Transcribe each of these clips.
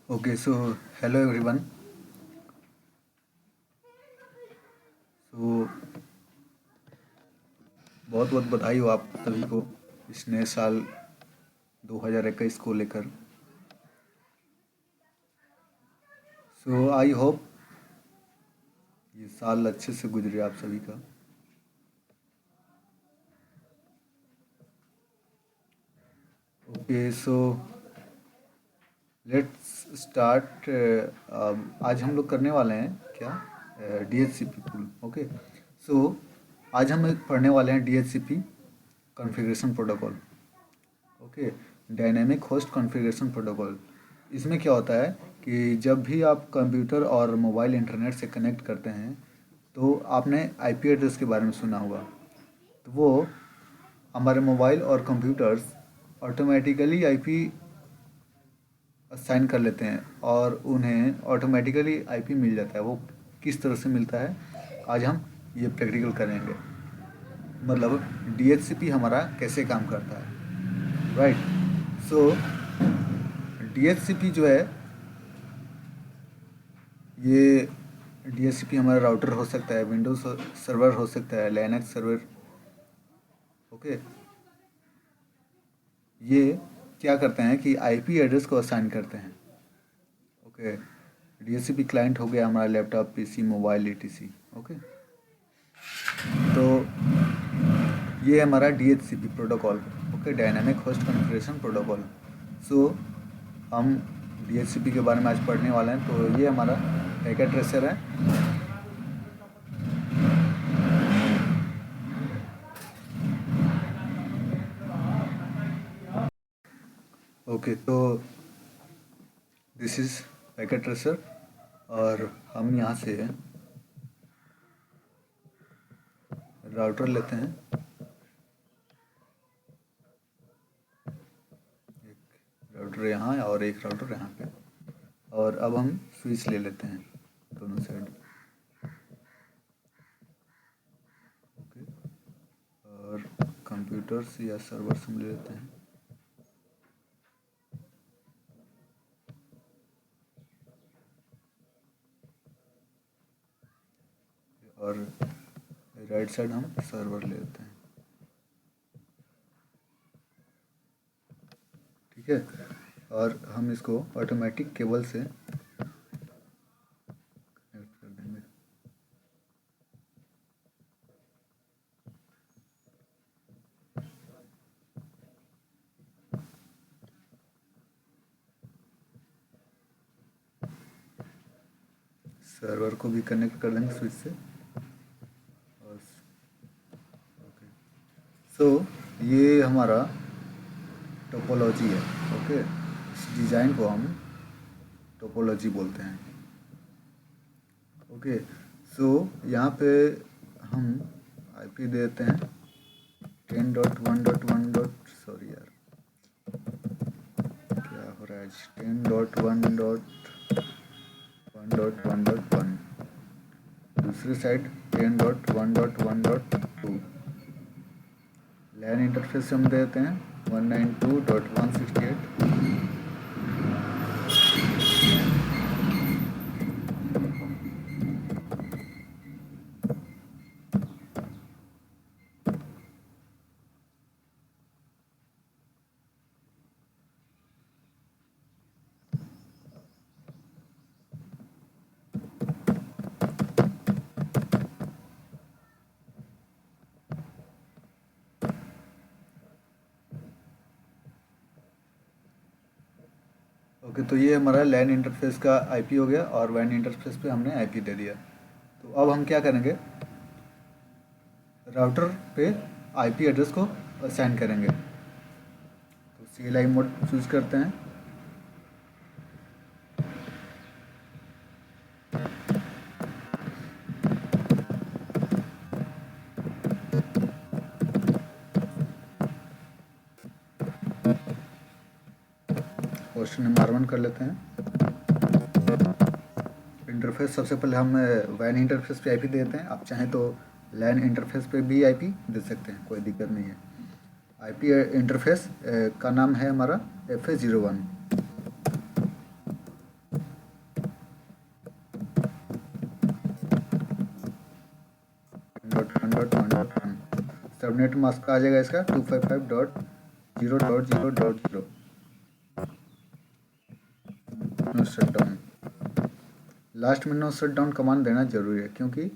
Okay so hello everyone. So बहुत बहुत बधाई हो आप सभी को इस नए साल 2021 को लेकर। सो आई होप ये साल अच्छे से गुजरे आप सभी का। Okay so let's start. आज हम लोग करने वाले हैं क्या, DHCP पुल। ओके सो आज हम एक पढ़ने वाले हैं DHCP configuration protocol. Okay, dynamic host configuration protocol. इसमें क्या होता है कि जब भी आप कंप्यूटर और मोबाइल इंटरनेट से कनेक्ट करते हैं तो आपने आईपी एड्रेस के बारे में सुना होगा। तो वो हमारे मोबाइल और कंप्यूटर्स ऑटोमेटिकली आईपी असाइन कर लेते हैं और उन्हें ऑटोमेटिकली आईपी मिल जाता है। वो किस तरह से मिलता है आज हम ये प्रैक्टिकल करेंगे। मतलब DHCP हमारा कैसे काम करता है, राइट। सो DHCP जो है, ये DHCP हमारा राउटर हो सकता है, विंडोज सर्वर हो सकता है, लिनक्स सर्वर। ओके, ये क्या करते हैं कि आईपी एड्रेस को असाइन करते हैं। ओके, DHCP क्लाइंट हो गया हमारा laptop, PC, mobile, etc। Okay, तो ये हमारा DHCP protocol. Okay, dynamic host configuration protocol. So हम DHCP के बारे में आज पढ़ने वाले हैं। तो ये हमारा पैकेट ट्रेसर है। ओके, तो दिस इज़ पैकेट ट्रेसर और हम यहाँ से राउटर लेते हैं। एक राउटर यहाँ और एक राउटर यहाँ पे, और अब हम स्विच ले लेते हैं दोनों साइड। ओके, और कंप्यूटर्स या सर्वर्स हम ले लेते हैं। और राइट साइड हम सर्वर ले लेते हैं। ठीक है, और हम इसको ऑटोमेटिक केबल से कनेक्ट कर देंगे। सर्वर को भी कनेक्ट कर देंगे स्विच से। और ओके, सो ये हमारा टोपोलॉजी है। ओके, इस डिज़ाइन को हम टोपोलॉजी बोलते हैं। ओके, सो यहाँ पे हम आईपी देते हैं 10.1.1 डॉट, सॉरी यार क्या हो रहा है आज, 10.1.1.1.1। दूसरी साइड 10.1.1.2। लैन इंटरफेस हम देते हैं 192.168। ओके, तो ये हमारा लैन इंटरफेस का आईपी हो गया और वैन इंटरफेस पे हमने आईपी दे दिया। तो अब हम क्या करेंगे, राउटर पे आईपी एड्रेस को असाइन करेंगे। तो CLI मोड चूज़ करते हैं। होस्ट नेम R1 कर लेते हैं। इंटरफेस सबसे पहले हम वैन इंटरफेस पे आईपी देते हैं। आप चाहें तो लैन इंटरफेस पे भी आईपी दे सकते हैं, कोई दिक्कत नहीं है। आईपी इंटरफेस का नाम है हमारा FA01। 1.1.1 सबनेट मास्क आ जाएगा इसका 255.0.0.0 नो शट डाउन। लास्ट में नो शट डाउन कमांड देना जरूरी है, क्योंकि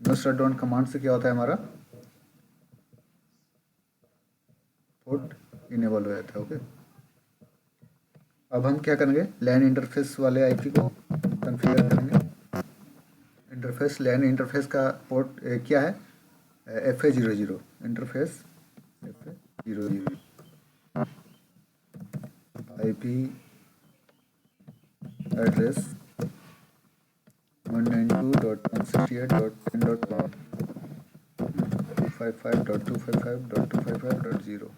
नो शट डाउन कमांड से क्या होता है, हमारा पोर्ट इनेबल हो जाता है। ओके, अब हम क्या करेंगे, लैन इंटरफेस वाले आईपी को कॉन्फ़िगर करेंगे। इंटरफेस लैन इंटरफेस का पोर्ट क्या है, FA00 interface FA00 IP address 192.168.10.1 255.255.255.0।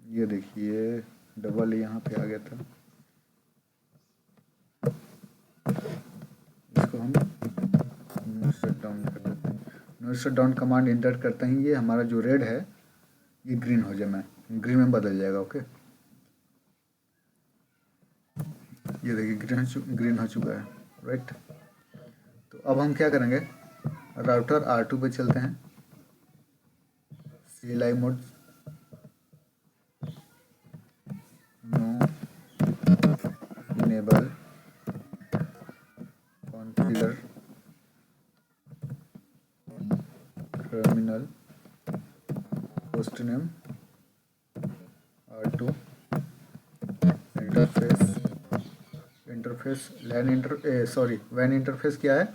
ये देखिए डबल यहाँ पे आ गया था, इसको हम नो शट डाउन कर देते हैं। No shut down command enter करते ही ये हमारा जो रेड है ये ग्रीन हो जाए, ग्रीन में बदल जाएगा। ओके, ये देखिए ग्रीन हो चुका है, राइट। तो अब हम क्या करेंगे, राउटर R2 पे चलते हैं, CLI mode no enable configure terminal host name R2 interface LAN वैन इंटरफेस क्या है,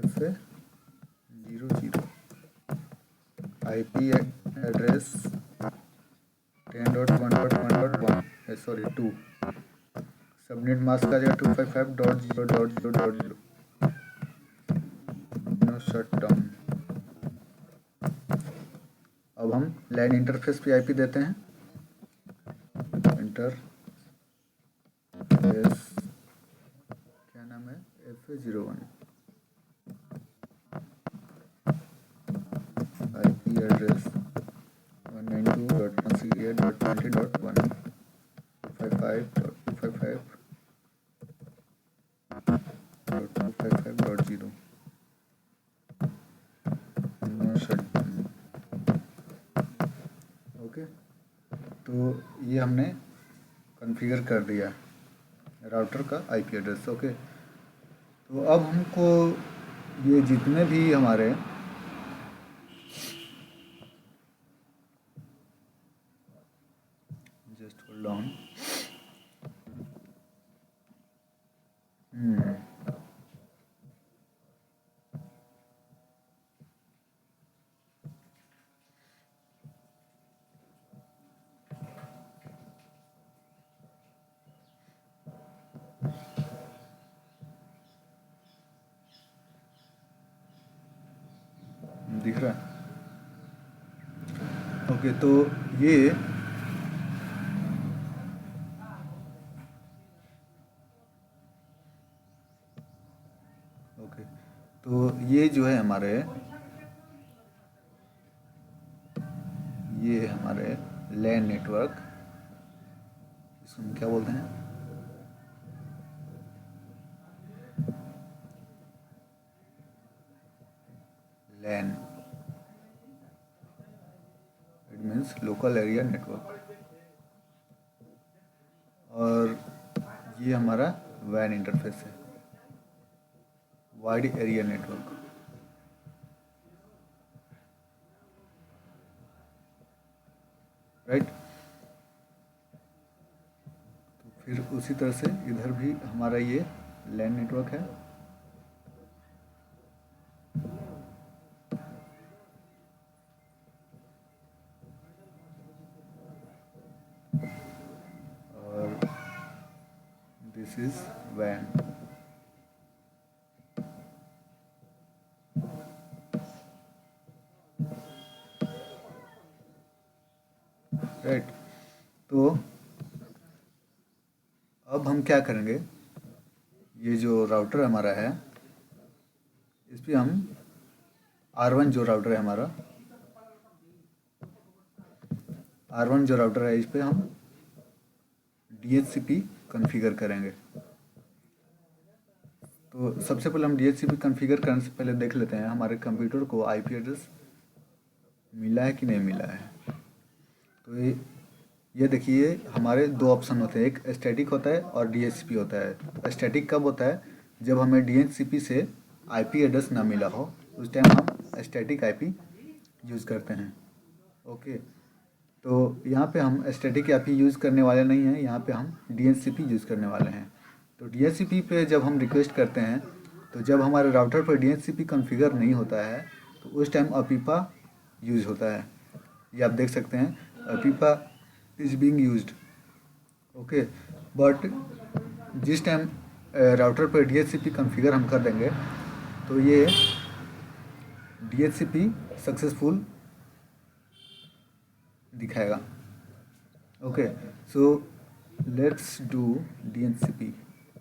FA00 IP address 10.1.1.1 2 subnet mask का जगह 255.0.0.0 नो शट डाउन। अब हम लैन इंटरफेस पे आईपी देते हैं, इंटरफेस क्या नाम है, FA01 IP address 192.168.20.1 255.255.0 no shut down. Okay, तो ये हमने कॉन्फ़िगर कर दिया राउटर का आईपी एड्रेस। ओके, तो अब हमको ये जितने भी हमारे जस्ट होल्ड ऑन, दिख रहा है। ओके, तो ये ओके, तो ये जो है हमारे लैन नेटवर्क, इसको हम क्या बोलते हैं, LAN, it means local area network. और ये हमारा वैन इंटरफेस है, वाइड एरिया नेटवर्क, राइट। तो फिर उसी तरह से इधर भी हमारा ये लैन नेटवर्क है, और दिस इज वैन। राइट, तो अब हम क्या करेंगे, ये जो राउटर हमारा है इस पर हम R1 जो राउटर है हमारा, R1 जो राउटर है इस पर हम DHCP कॉन्फ़िगर करेंगे। तो सबसे पहले हम DHCP कॉन्फ़िगर करने से पहले देख लेते हैं हमारे कंप्यूटर को IP एड्रेस मिला है कि नहीं मिला है। तो ये देखिए हमारे दो ऑप्शन होते हैं, एक स्टैटिक होता है और DHCP होता है। तो स्टैटिक कब होता है? जब हमें DHCP से IP एड्रेस ना मिला हो, उस टाइम हम स्टैटिक IP यूज़ करते हैं। ओके, तो यहाँ पे हम स्टैटिक IP यूज़ करने वाले नहीं हैं, यहाँ पे हम DHCP यूज़ करने वाले हैं। तो DHCP पे जब हम रिक्वेस्ट करते हैं, तो जब हमारे राउटर पर DHCP कॉन्फ़िगर नहीं होता है तो उस टाइम अपीपा यूज़ होता है। ये आप देख सकते हैं, अपीपा is being used. Okay, but जिस टाइम राउटर पर DHCP कॉन्फ़िगर हम कर देंगे तो ये DHCP सक्सेसफुल दिखाएगा। Okay, so let's do DHCP।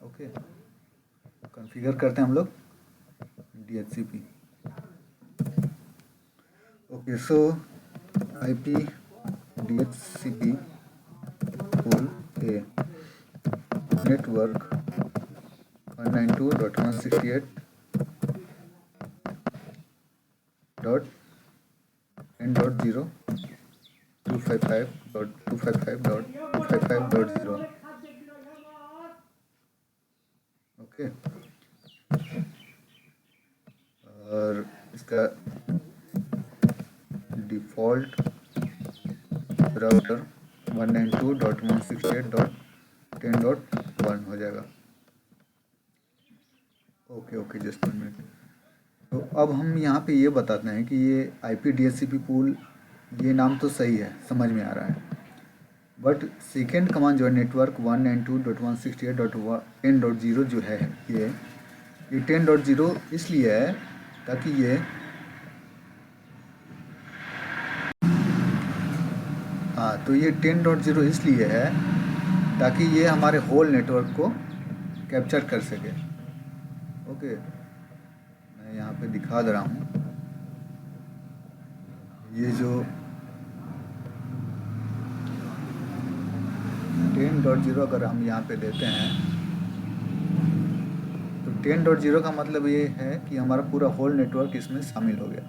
Okay, configure करते हैं हम लोग DHCP। Okay, so IP DHCP pool A network 192.168.10.0 255.255.255.0। Okay, और इसका डिफ़ॉल्ट राउटर 192.168.10.1 हो जाएगा। Okay, just 1 minute. तो अब हम यहाँ पे ये बताते हैं कि ये IP DHCP पूल, ये नाम तो सही है, समझ में आ रहा है, बट सेकेंड कमांड जो है नेटवर्क 192.168.10.0 जो है ये 10.0 इसलिए है ताकि ये तो ये 10.0 इसलिए है ताकि ये हमारे होल नेटवर्क को कैप्चर कर सके। ओके, मैं यहाँ पे दिखा दे रहा हूँ, ये जो 10.0 अगर हम यहाँ पे देते हैं तो 10.0 का मतलब ये है कि हमारा पूरा होल नेटवर्क इसमें शामिल हो गया।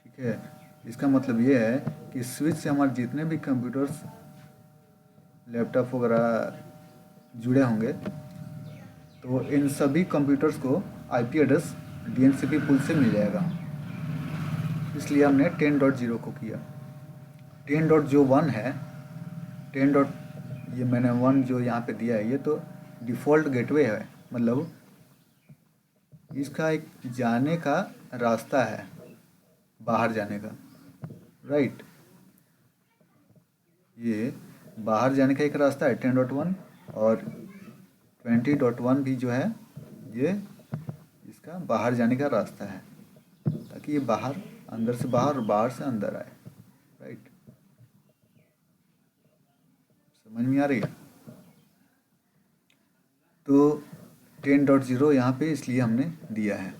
ठीक है, इसका मतलब ये है कि स्विच से हमारे जितने भी कंप्यूटर्स, लैपटॉप वगैरह जुड़े होंगे तो इन सभी कंप्यूटर्स को IP एड्रेस DHCP पूल से मिल जाएगा। इसलिए हमने 10.0 को किया। 10.1 है, 10. ये मैंने 1 जो यहाँ पे दिया है ये तो डिफ़ॉल्ट गेटवे है, मतलब इसका एक जाने का रास्ता है, बाहर जाने का, राइट। ये बाहर जाने का एक रास्ता है 10.1, और 20.1 भी जो है ये इसका बाहर जाने का रास्ता है, ताकि ये बाहर, अंदर से बाहर और बाहर से अंदर आए, राइट। समझ में आ रही है? तो 10.0 यहाँ पे इसलिए हमने दिया है।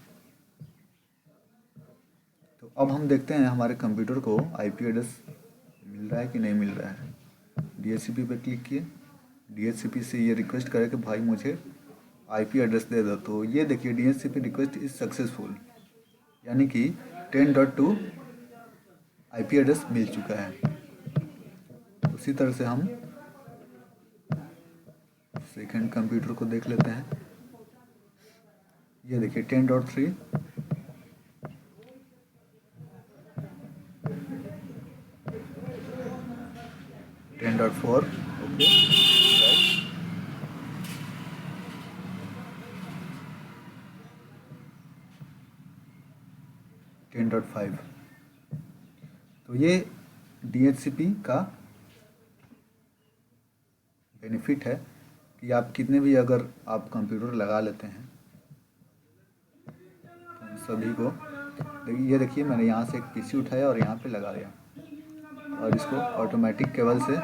तो अब हम देखते हैं हमारे कंप्यूटर को IP एड्रेस मिल रहा है कि नहीं मिल रहा है। DHCP पे क्लिक किए, DHCP से ये रिक्वेस्ट करे कि भाई मुझे IP एड्रेस दे दो। तो ये देखिए DHCP रिक्वेस्ट इज सक्सेसफुल, यानी कि 10.2 IP एड्रेस मिल चुका है। उसी तरह से हम सेकेंड कंप्यूटर को देख लेते हैं। ये देखिए 10.3, 10.4, ओके, राइट। 10.5। तो ये DHCP का बेनिफिट है कि आप कितने भी अगर आप कंप्यूटर लगा लेते हैं तो सभी को ये देखिए मैंने यहाँ से एक PC उठाया और यहाँ पे लगा दिया, और इसको ऑटोमेटिक केबल से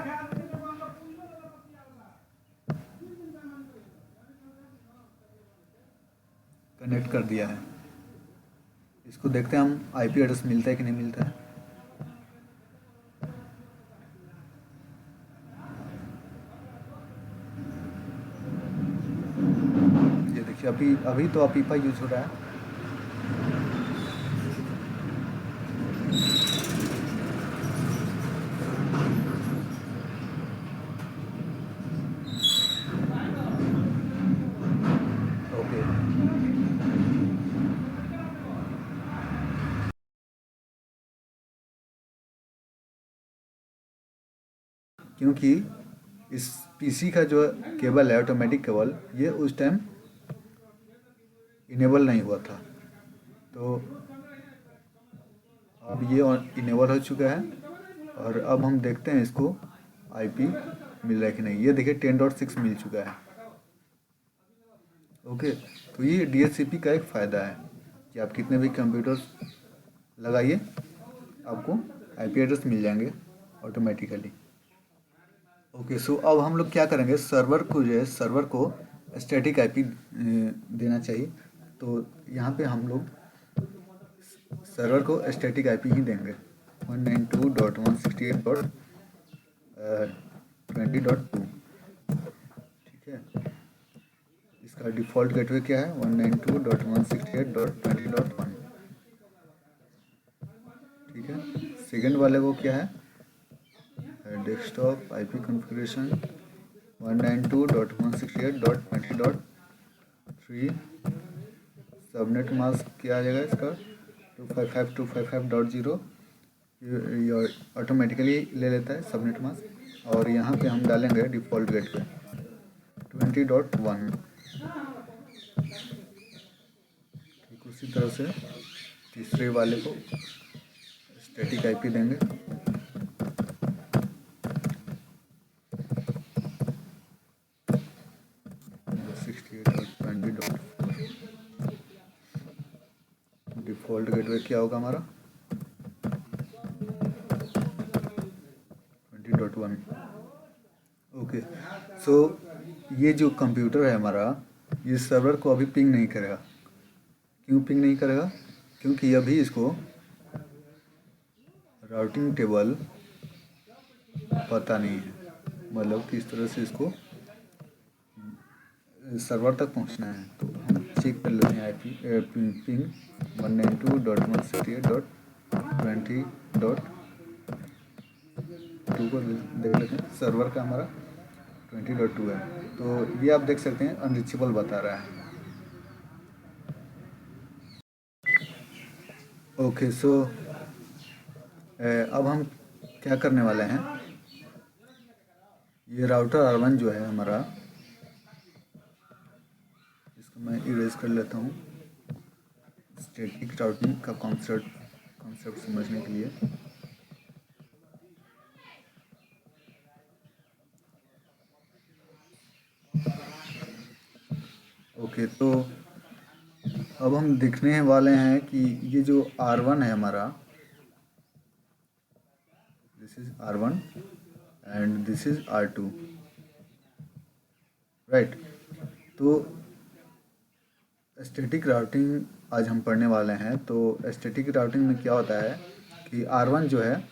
कनेक्ट कर दिया है। इसको देखते हैं हम IP एड्रेस मिलता है कि नहीं मिलता है। ओके, अभी अभी तो अपीपा यूज हो रहा है। ओके, क्योंकि इस पीसी का जो केबल है, ऑटोमेटिक केबल, ये उस टाइम इनेबल नहीं हुआ था। तो अब ये इनेबल हो चुका है, और अब हम देखते हैं इसको आईपी मिल रहा है कि नहीं। ये देखिए 10.6 मिल चुका है। ओके, तो ये डीएचसीपी का एक फ़ायदा है कि आप कितने भी कंप्यूटर्स लगाइए, आपको आईपी एड्रेस मिल जाएंगे ऑटोमेटिकली। ओके, सो अब हम लोग क्या करेंगे, सर्वर को जो है, सर्वर को स्टैटिक आईपी देना चाहिए। तो यहाँ पे हम लोग सर्वर को स्टैटिक आईपी ही देंगे, 192.168.20.2। ठीक है, इसका डिफ़ॉल्ट गेटवे क्या है, 192.168.20.1। ठीक है, सेकेंड वाले को क्या है, desktop IP configuration 192.168.20.3। Subnet mask क्या आ जाएगा इसका, 255.255.0। ये ऑटोमेटिकली ले लेता है सबनेट मास्क। और यहाँ पे हम डालेंगे डिफ़ॉल्ट गेटवे 20.1। ठीक उसी तरह से तीसरे वाले को स्टैटिक आईपी देंगे, 68.20.4। डिफ़ॉल्ट गेटवे क्या होगा हमारा, 20.1। ओके, सो ये जो कंप्यूटर है हमारा, ये सर्वर को अभी पिंग नहीं करेगा। क्यों पिंग नहीं करेगा, क्योंकि अभी इसको राउटिंग टेबल पता नहीं है, मतलब किस तरह से इसको सर्वर तक पहुंचना है। तो हम चेक कर लेते हैं आईपी पिंग 192.168.20.2 को देख लेते हैं। सर्वर का हमारा 20.2 है, तो ये आप देख सकते हैं अनरीचेबल बता रहा है। ओके, सो अब हम क्या करने वाले हैं, ये राउटर R1 जो है हमारा, इसको मैं इरेज कर लेता हूँ स्टैटिक राउटिंग का कॉन्सेप्ट समझने के लिए। ओके, तो अब हम देखने वाले हैं कि ये जो R1 है हमारा, this is R1 and this is R2, right. तो स्टैटिक राउटिंग आज हम पढ़ने वाले हैं। तो स्टैटिक राउटिंग में क्या होता है कि R1 जो है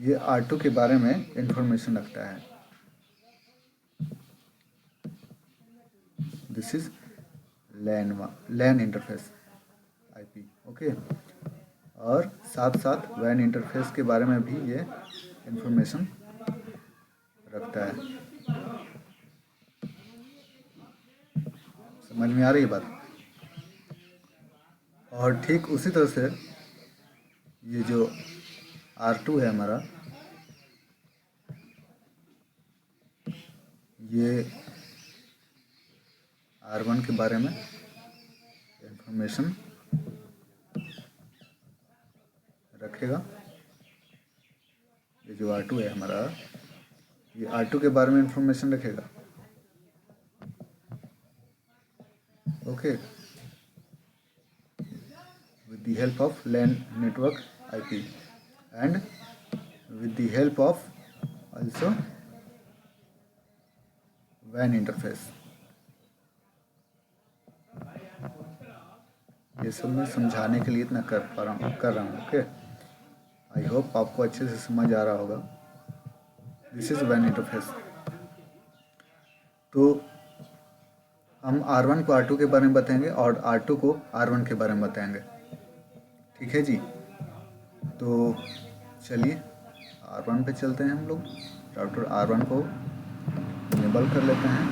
ये R2 के बारे में इंफॉर्मेशन रखता है। This is LAN interface IP, okay. और साथ साथ वैन इंटरफेस के बारे में भी ये इंफॉर्मेशन रखता है। समझ में आ रही है बात। और ठीक उसी तरह से ये जो R2 है हमारा, ये R1 के बारे में इंफॉर्मेशन रखेगा। ये जो R2 है हमारा, ये R2 के बारे में इंफॉर्मेशन रखेगा, okay, with the help of LAN network IP and with the help of also WAN interface। ये सब मैं समझाने के लिए इतना कर रहा हूँ, ओके। आई होप आपको अच्छे से समझ आ रहा होगा। This is WAN interface. तो हम R1 को R2 के बारे में बताएंगे और R2 को R1 के बारे में बताएंगे। ठीक है जी। तो चलिए R1 पे चलते हैं हम लोग। राउटर R1 को इनेबल कर लेते हैं।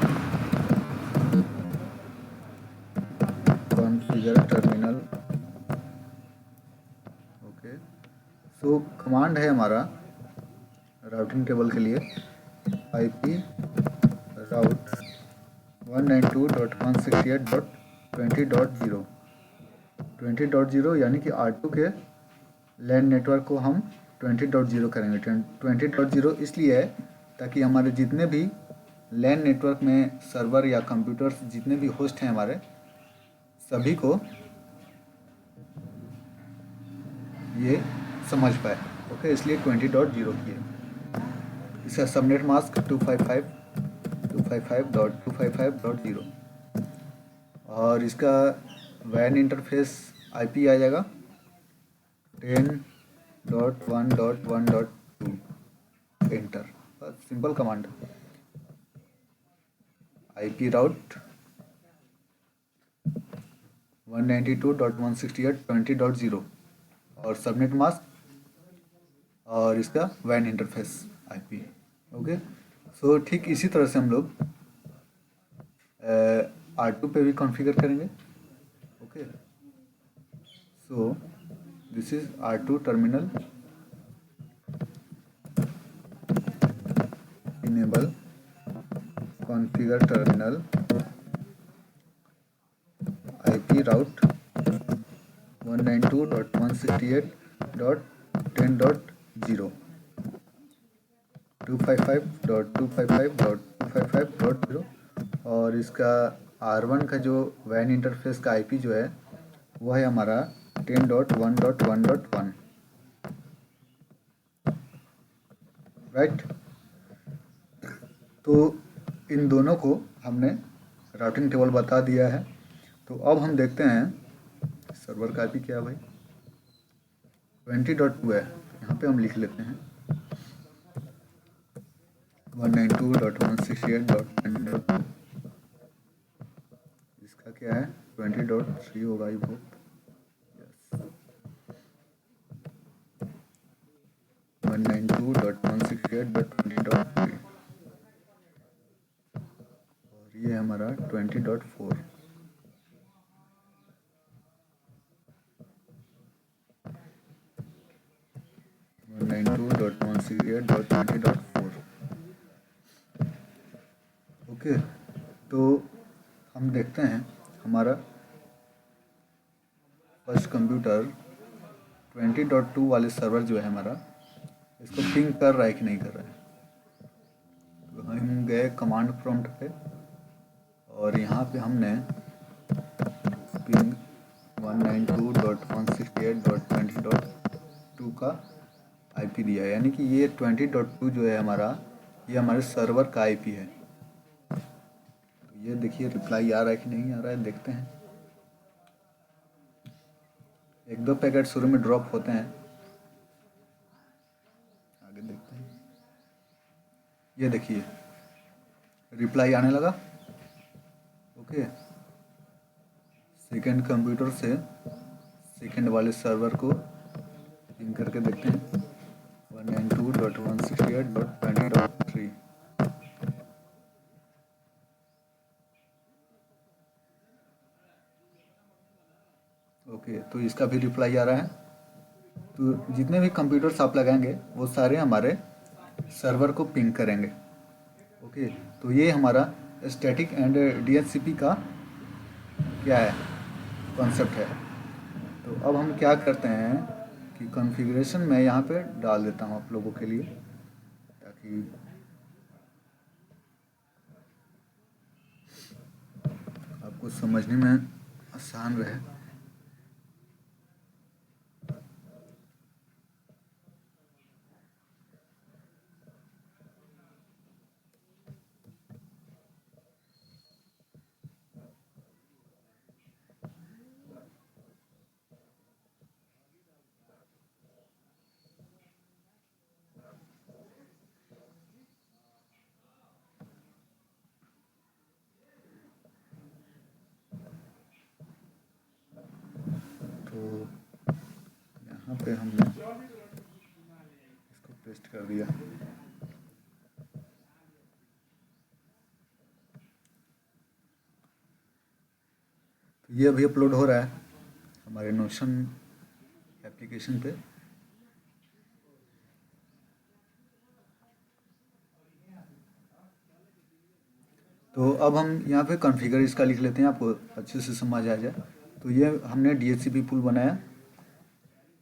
Configure terminal. ओके, सो कमांड है हमारा राउटिंग टेबल के लिए IP राउट 192.168.20.0 20.0 यानी कि R2 के लैन नेटवर्क को हम 20.0 करेंगे। 20.0 इसलिए है ताकि हमारे जितने भी लैन नेटवर्क में सर्वर या कंप्यूटर्स जितने भी होस्ट हैं हमारे सभी को ये समझ पाए। ओके, इसलिए 20.0 किए। इसका सबनेट मास्क 255.255.0 और इसका वैन इंटरफेस IP आ जाएगा 10.1.1.2। एंटर, बस सिंपल कमांड। IP राउट 192.168.20.0 और सबनेट मास्क और इसका वैन इंटरफेस IP। ओके, सो ठीक इसी तरह से हम लोग R2 पे भी कॉन्फ़िगर करेंगे। Okay, so this is R2 terminal enable configure terminal IP राउट 192.168.10.0 255.255.255.0 और इसका R1 का जो वैन इंटरफेस का IP जो है वो है हमारा 10.1.1.1। राइट, तो इन दोनों को हमने राउटिंग टेबल बता दिया है। तो अब हम देखते हैं सर्वर का IP क्या है भाई। 20.2 है, यहाँ पे हम लिख लेते हैं 192.168.10.2। इसका क्या है 20.3 होगा ये बुक। यस, 192.168.20.3 और ये हमारा 20.4। ओके, तो हम देखते हैं हमारा फर्स्ट कंप्यूटर 20.2 वाले सर्वर जो है हमारा इसको पिंग कर रहा है कि नहीं कर रहा है। तो हम गए कमांड प्रॉम्प्ट पे और यहाँ पे हमने पिंग 192.168.20.2 का IP दिया है, यानी कि ये 20.2 जो है हमारा ये हमारे सर्वर का IP है। तो ये देखिए रिप्लाई आ रहा है कि नहीं आ रहा है, देखते हैं। एक दो पैकेट शुरू में ड्रॉप होते हैं, आगे देखते हैं। ये देखिए रिप्लाई आने लगा। ओके, सेकेंड कंप्यूटर से सेकेंड वाले सर्वर को पिंग करके देखते हैं 192.168.20.3। ओके, तो इसका भी रिप्लाई आ रहा है। तो जितने भी कंप्यूटर्स आप लगाएंगे वो सारे हमारे सर्वर को पिंग करेंगे। ओके, तो ये हमारा स्टैटिक एंड DHCP का क्या है कॉन्सेप्ट है। तो अब हम क्या करते हैं कि कॉन्फ़िगरेशन मैं यहाँ पे डाल देता हूँ आप लोगों के लिए ताकि आपको समझने में आसान रहे। पेस्ट कर दिया। तो ये अभी अपलोड हो रहा है हमारे नोशन एप्लीकेशन पे। तो अब हम यहाँ पे कॉन्फ़िगर इसका लिख लेते हैं, आपको अच्छे से समझ आ जाए। तो ये हमने DHCP पुल बनाया,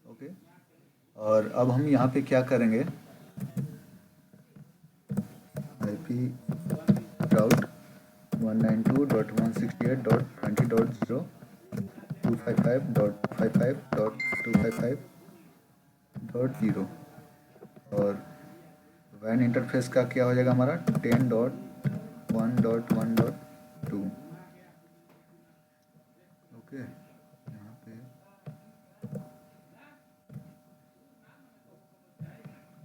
ओके। और अब हम यहाँ पे क्या करेंगे, IP राउट 192.168.20.255.255.0 और वैन इंटरफेस का क्या हो जाएगा हमारा 10.1.1.2, ओके। यहाँ पे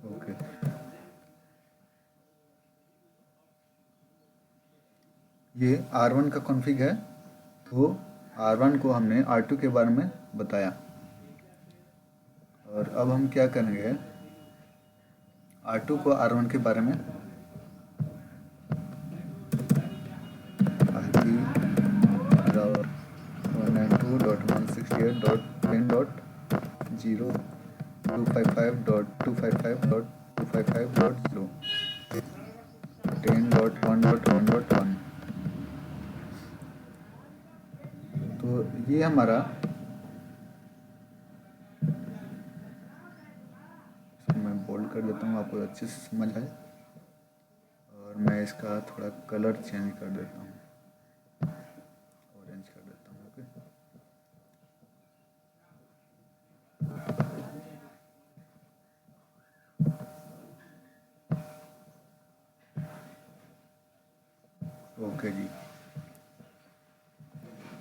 ओके, ये R1 का कॉन्फ़िग है। तो R1 को हमने R2 के बारे में बताया, और अब हम क्या करेंगे, R2 को R1 के बारे में IP 192.168.10.255.255.255.0 10.1.1.1। तो ये हमारा, इसको मैं बोल्ड कर देता हूँ आपको अच्छे से समझ आए, और मैं इसका थोड़ा कलर चेंज कर देता हूँ, ऑरेंज कर देता हूँ, ओके। ओके जी,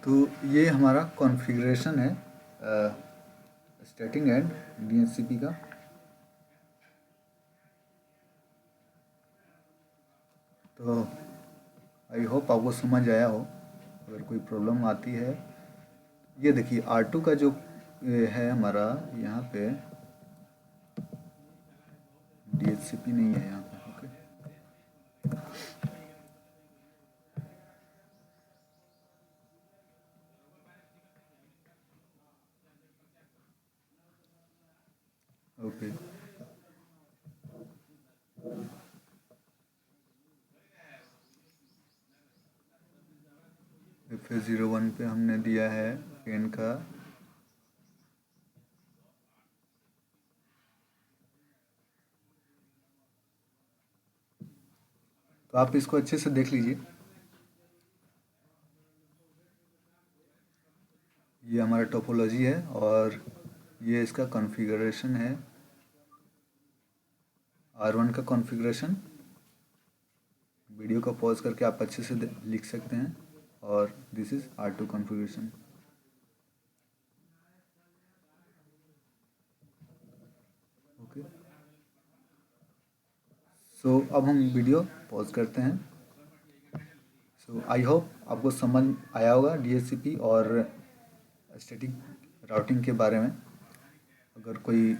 तो ये हमारा कॉन्फ़िगरेशन है स्टार्टिंग एंड DHCP का। तो आई होप आपको समझ आया हो। अगर कोई प्रॉब्लम आती है, ये देखिए R2 का जो है हमारा, यहाँ पे DHCP नहीं है यहाँ पे, ओके। ओके, FA01 पे हमने दिया है पेन का, तो आप इसको अच्छे से देख लीजिए। ये हमारा टोपोलॉजी है और ये इसका कॉन्फ़िगरेशन है, R1 का कॉन्फ़िगरेशन। वीडियो को पॉज करके आप अच्छे से लिख सकते हैं। और this is R2 configuration, okay. So अब हम वीडियो पॉज करते हैं। सो आई होप आपको समझ आया होगा DHCP और स्टैटिक राउटिंग के बारे में। अगर कोई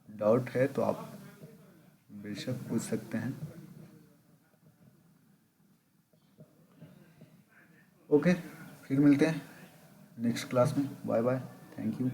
डाउट है तो आप बेशक पूछ सकते हैं, ओके। फिर मिलते हैं नेक्स्ट क्लास में। Bye bye, thank you.